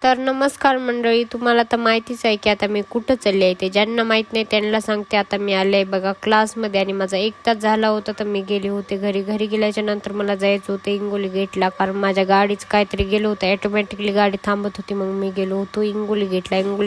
तर नमस्कार मंडळी, तुम्हाला तर माहितीच आहे की आता मी कुठं चालले आहे. ते ज्यांना माहीत नाही त्यांना सांगते. आता मी आले आहे बघा क्लासमध्ये आणि माझा 1 तास झाला होता तर मी गेले होते घरी गेल्याच्या नंतर मला जायचं होतं इंगोली गेटला, कारण माझ्या गाडीच काहीतरी गेलं होतं. ऑटोमॅटिकली गाडी थांबत होती, मग मी गेलो होतो इंगोली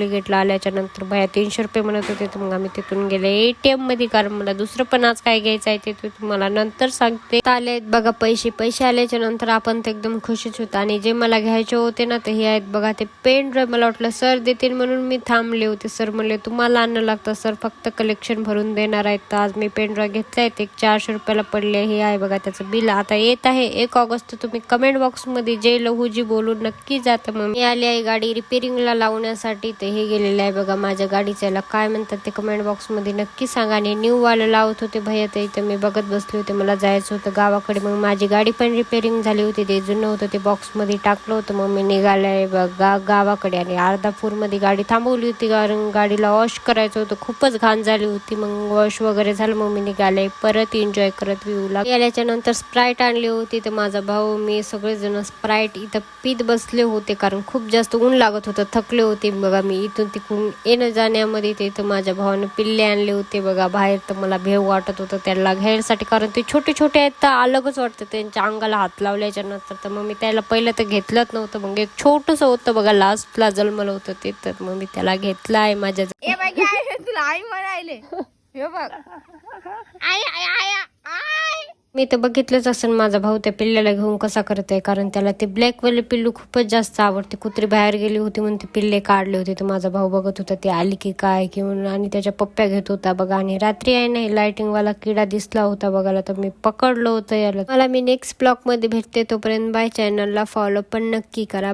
गेटला आल्याच्या नंतर भैया 300 रुपये म्हणत होते, तर मग आम्ही तिथून गेले ATM मध्ये, कारण मला दुसरं पण आज काय घ्यायचं आहे ते तुम्हाला नंतर सांगते. आले बघा पैसे आल्याच्या नंतर आपण तर एकदम खुशीच होतो. आणि जे मला घ्यायचे होते ना ते हे आहेत बघा, ते पेन ड्राईव्ह. मला वाटलं सर देतील म्हणून मी थांबले होते. सर म्हणले तुम्हाला आणणं लागतं, सर फक्त कलेक्शन भरून देणार आहेत. तर आज मी पेन ड्राईव्ह घेतलाय, ते 400 रुपयाला पडले. हे आहे बघा त्याचं बिल. आता येत आहे 1 ऑगस्ट. तुम्ही कमेंट बॉक्स मध्ये जय लहूजी बोलून नक्की जातं. मग मी आली आहे गाडी रिपेरिंगला लावण्यासाठी. ते हे गेलेलं आहे बघा माझ्या गाडीच्या, याला काय म्हणतात ते कमेंट बॉक्स मध्ये नक्की सांगा. आणि न्यू वाला लावत होते भैया, ते इथं मी बघत बसले होते. मला जायचं होतं गावाकडे. मग माझी गाडी पण रिपेरिंग झाली होती, ते जुनं होतं, ते बॉक्स मध्ये टाकलं होतं. मग मी निघाले बघा गावाकडे. आणि अर्धापूरमध्ये गाडी थांबवली होती, कारण गाडीला वॉश करायचं होतं, खूपच घाण झाली होती. मग वॉश वगैरे झालं, मग मी निघाले परत एन्जॉय करत व्ह्यूला. गेल्याच्या नंतर स्प्राईट आणली होती. तर माझा भाऊ मी सगळेजण स्प्राईट इथं पीत बसले होते, कारण खूप जास्त ऊन लागत होतं, थकले होते बघा मी इथून तिकडून येणं जाण्यामध्ये. ते तर माझ्या भावाने पिल्ले आणले होते बघा बाहेर. तर मला भेव वाटत होतं त्याला घ्यायसाठी, कारण ते छोटे आहेत तर अलगच वाटतं त्यांच्या अंगाला हात लावल्याच्या नंतर. तर मग मी त्याला पहिलं तर घेतलंच नव्हतं. मग एक छोटंसं होतं बघा, लास्टला जन्मलं होतं ते, तर मग मी त्याला घेतलं आहे माझ्या. तुला आई म्हणायले हे बघ आई आई आई आई. मी तर बघितलंच असेल माझा भाऊ त्या पिल्ल्याला घेऊन कसा करत आहे, कारण त्याला ते ब्लॅकवाले पिल्लू खूपच जास्त आवडते. कुत्री बाहेर गेली होती म्हणून ते पिल्ले काढले होते, तर माझा भाऊ बघत होता ते आली की काय की म्हणून, आणि त्याच्या पप्प्या घेत होता बघा. आणि रात्री आहे नाही लाइटिंगवाला किडा दिसला होता बघायला, तर मी पकडलं होतं याला. मला मी नेक्स्ट ब्लॉग मध्ये भेटते, तोपर्यंत बाय. चॅनलला फॉलो पण नक्की करा.